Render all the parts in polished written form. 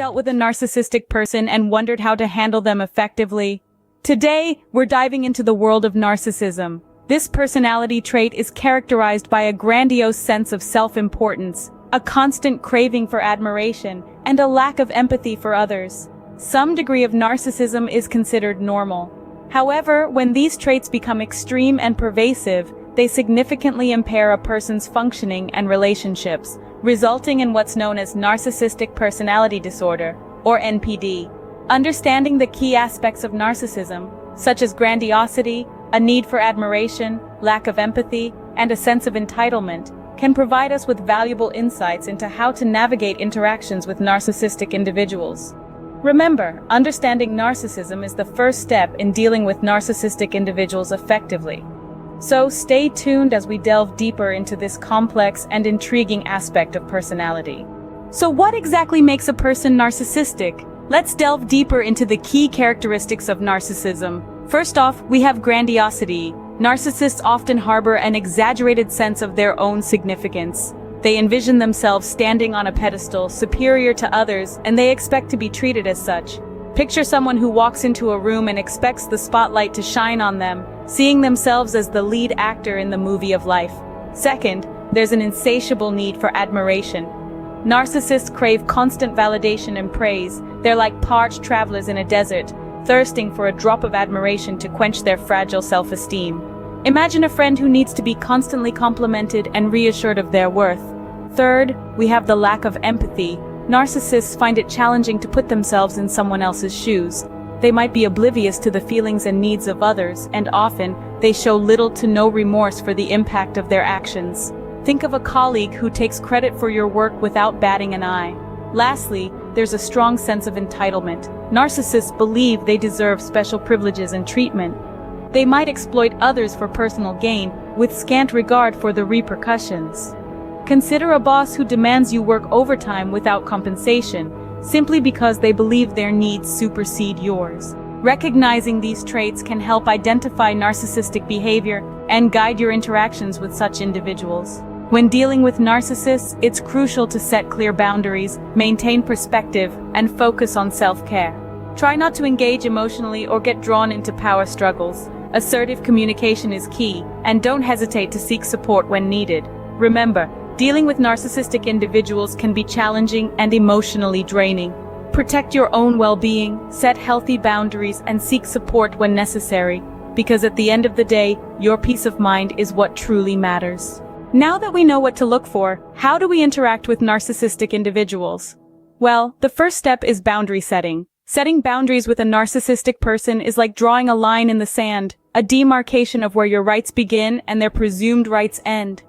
dealt with a narcissistic person and wondered how to handle them effectively? Today, we're diving into the world of narcissism. This personality trait is characterized by a grandiose sense of self-importance, a constant craving for admiration, and a lack of empathy for others. Some degree of narcissism is considered normal. However, when these traits become extreme and pervasive, they significantly impair a person's functioning and relationships, resulting in what's known as narcissistic personality disorder, or NPD. Understanding the key aspects of narcissism, such as grandiosity, a need for admiration, lack of empathy, and a sense of entitlement, can provide us with valuable insights into how to navigate interactions with narcissistic individuals. Remember, understanding narcissism is the first step in dealing with narcissistic individuals effectively. So stay tuned as we delve deeper into this complex and intriguing aspect of personality. So what exactly makes a person narcissistic? Let's delve deeper into the key characteristics of narcissism. First off, we have grandiosity. Narcissists often harbor an exaggerated sense of their own significance. They envision themselves standing on a pedestal, superior to others, and they expect to be treated as such. Picture someone who walks into a room and expects the spotlight to shine on them, seeing themselves as the lead actor in the movie of life. Second, there's an insatiable need for admiration. Narcissists crave constant validation and praise. They're like parched travelers in a desert, thirsting for a drop of admiration to quench their fragile self-esteem. Imagine a friend who needs to be constantly complimented and reassured of their worth. Third, we have the lack of empathy. Narcissists find it challenging to put themselves in someone else's shoes. They might be oblivious to the feelings and needs of others, and often, they show little to no remorse for the impact of their actions. Think of a colleague who takes credit for your work without batting an eye. Lastly, there's a strong sense of entitlement. Narcissists believe they deserve special privileges and treatment. They might exploit others for personal gain, with scant regard for the repercussions. Consider a boss who demands you work overtime without compensation, simply because they believe their needs supersede yours. Recognizing these traits can help identify narcissistic behavior and guide your interactions with such individuals. When dealing with narcissists, it's crucial to set clear boundaries, maintain perspective, and focus on self-care. Try not to engage emotionally or get drawn into power struggles. Assertive communication is key, and don't hesitate to seek support when needed. Remember, dealing with narcissistic individuals can be challenging and emotionally draining. Protect your own well-being, set healthy boundaries, and seek support when necessary, because at the end of the day, your peace of mind is what truly matters. Now that we know what to look for, how do we interact with narcissistic individuals? Well, the first step is boundary setting. Setting boundaries with a narcissistic person is like drawing a line in the sand, a demarcation of where your rights begin and their presumed rights end.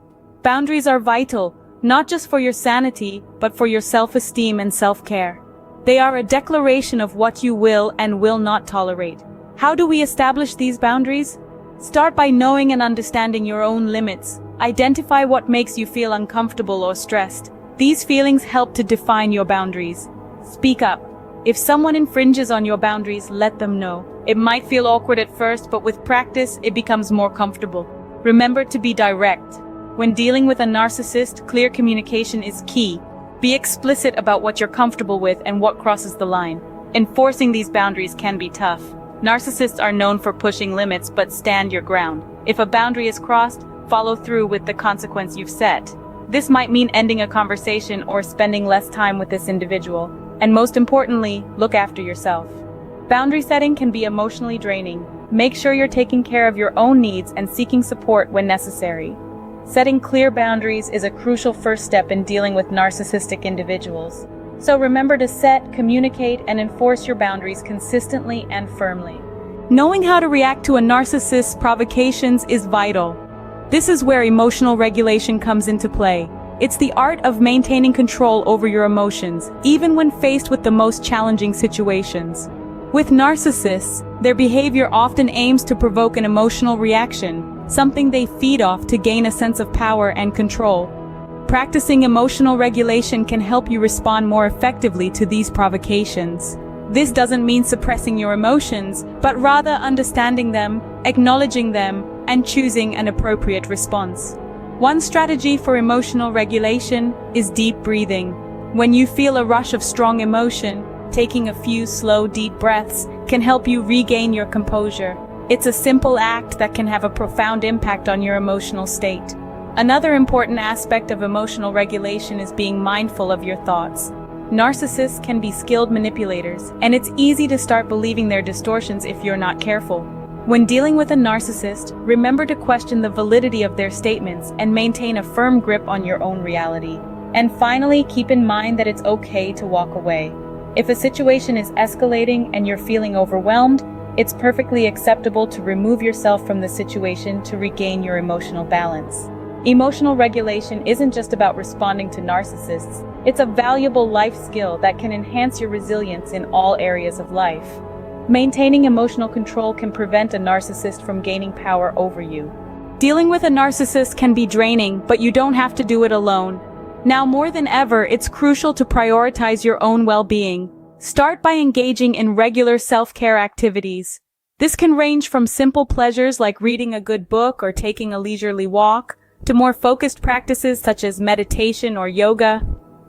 Boundaries are vital, not just for your sanity, but for your self-esteem and self-care. They are a declaration of what you will and will not tolerate. How do we establish these boundaries? Start by knowing and understanding your own limits. Identify what makes you feel uncomfortable or stressed. These feelings help to define your boundaries. Speak up. If someone infringes on your boundaries, let them know. It might feel awkward at first, but with practice, it becomes more comfortable. Remember to be direct. When dealing with a narcissist, clear communication is key. Be explicit about what you're comfortable with and what crosses the line. Enforcing these boundaries can be tough. Narcissists are known for pushing limits, but stand your ground. If a boundary is crossed, follow through with the consequence you've set. This might mean ending a conversation or spending less time with this individual. And most importantly, look after yourself. Boundary setting can be emotionally draining. Make sure you're taking care of your own needs and seeking support when necessary. Setting clear boundaries is a crucial first step in dealing with narcissistic individuals. So remember to set, communicate, and enforce your boundaries consistently and firmly. Knowing how to react to a narcissist's provocations is vital. This is where emotional regulation comes into play. It's the art of maintaining control over your emotions, even when faced with the most challenging situations. With narcissists, their behavior often aims to provoke an emotional reaction, something they feed off to gain a sense of power and control. Practicing emotional regulation can help you respond more effectively to these provocations. This doesn't mean suppressing your emotions, but rather understanding them, acknowledging them, and choosing an appropriate response. One strategy for emotional regulation is deep breathing. When you feel a rush of strong emotion, Taking a few slow, deep breaths can help you regain your composure. It's a simple act that can have a profound impact on your emotional state. Another important aspect of emotional regulation is being mindful of your thoughts. Narcissists can be skilled manipulators, and it's easy to start believing their distortions if you're not careful. When dealing with a narcissist, remember to question the validity of their statements and maintain a firm grip on your own reality. And finally, keep in mind that it's okay to walk away. If a situation is escalating and you're feeling overwhelmed, it's perfectly acceptable to remove yourself from the situation to regain your emotional balance. Emotional regulation isn't just about responding to narcissists. It's a valuable life skill that can enhance your resilience in all areas of life. Maintaining emotional control can prevent a narcissist from gaining power over you. Dealing with a narcissist can be draining, but you don't have to do it alone. Now more than ever, it's crucial to prioritize your own well-being. Start by engaging in regular self-care activities. This can range from simple pleasures like reading a good book or taking a leisurely walk, to more focused practices such as meditation or yoga.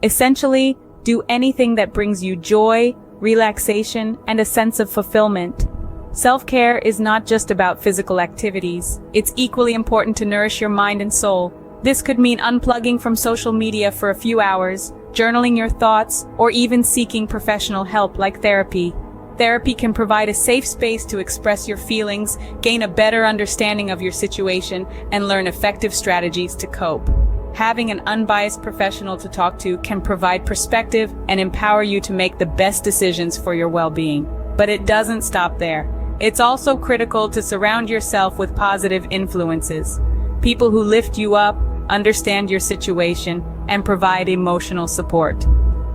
Essentially, do anything that brings you joy, relaxation, and a sense of fulfillment. Self-care is not just about physical activities. It's equally important to nourish your mind and soul. This could mean unplugging from social media for a few hours, journaling your thoughts, or even seeking professional help like therapy. Therapy can provide a safe space to express your feelings, gain a better understanding of your situation, and learn effective strategies to cope. Having an unbiased professional to talk to can provide perspective and empower you to make the best decisions for your well-being. But it doesn't stop there. It's also critical to surround yourself with positive influences. People who lift you up, understand your situation, and provide emotional support.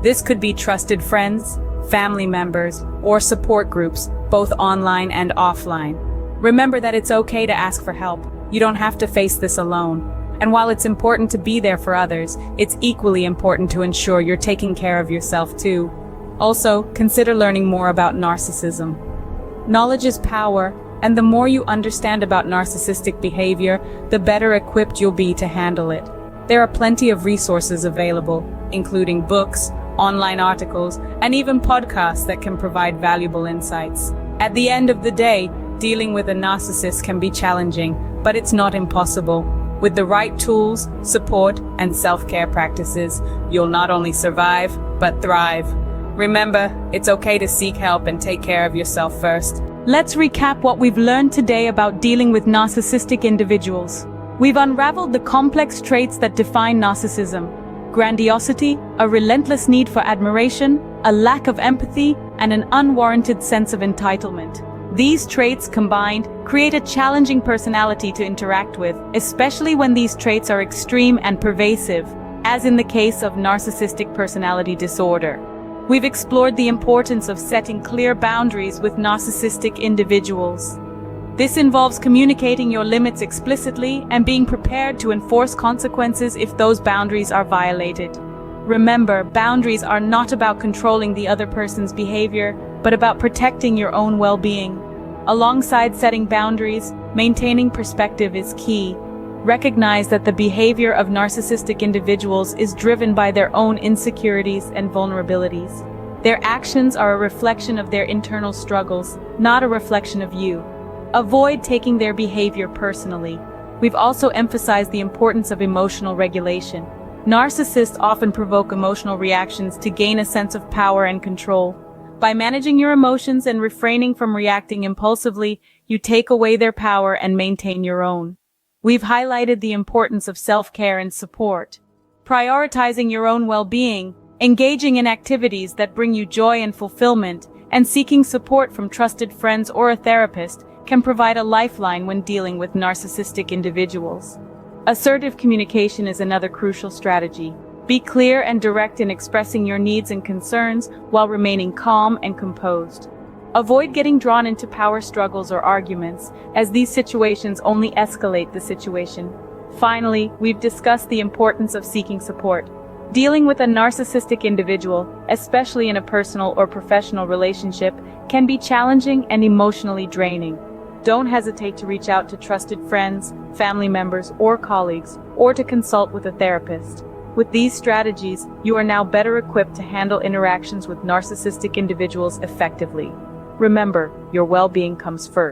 This could be trusted friends, family members, or support groups, both online and offline. Remember that it's okay to ask for help. You don't have to face this alone. And while it's important to be there for others, it's equally important to ensure you're taking care of yourself too. Also, consider learning more about narcissism. Knowledge is power, and the more you understand about narcissistic behavior, the better equipped you'll be to handle it. There are plenty of resources available, including books, online articles, and even podcasts that can provide valuable insights. At the end of the day, dealing with a narcissist can be challenging, but it's not impossible. With the right tools, support, and self-care practices, you'll not only survive, but thrive. Remember, it's okay to seek help and take care of yourself first. Let's recap what we've learned today about dealing with narcissistic individuals. We've unraveled the complex traits that define narcissism: grandiosity, a relentless need for admiration, a lack of empathy, and an unwarranted sense of entitlement. These traits combined create a challenging personality to interact with, especially when these traits are extreme and pervasive, as in the case of narcissistic personality disorder. We've explored the importance of setting clear boundaries with narcissistic individuals. This involves communicating your limits explicitly and being prepared to enforce consequences if those boundaries are violated. Remember, boundaries are not about controlling the other person's behavior, but about protecting your own well-being. Alongside setting boundaries, maintaining perspective is key. Recognize that the behavior of narcissistic individuals is driven by their own insecurities and vulnerabilities. Their actions are a reflection of their internal struggles, not a reflection of you. Avoid taking their behavior personally. We've also emphasized the importance of emotional regulation. Narcissists often provoke emotional reactions to gain a sense of power and control. By managing your emotions and refraining from reacting impulsively, you take away their power and maintain your own. We've highlighted the importance of self-care and support. Prioritizing your own well-being, engaging in activities that bring you joy and fulfillment, and seeking support from trusted friends or a therapist can provide a lifeline when dealing with narcissistic individuals. Assertive communication is another crucial strategy. Be clear and direct in expressing your needs and concerns while remaining calm and composed. Avoid getting drawn into power struggles or arguments, as these situations only escalate the situation. Finally, we've discussed the importance of seeking support. Dealing with a narcissistic individual, especially in a personal or professional relationship, can be challenging and emotionally draining. Don't hesitate to reach out to trusted friends, family members, or colleagues, or to consult with a therapist. With these strategies, you are now better equipped to handle interactions with narcissistic individuals effectively. Remember, your well-being comes first.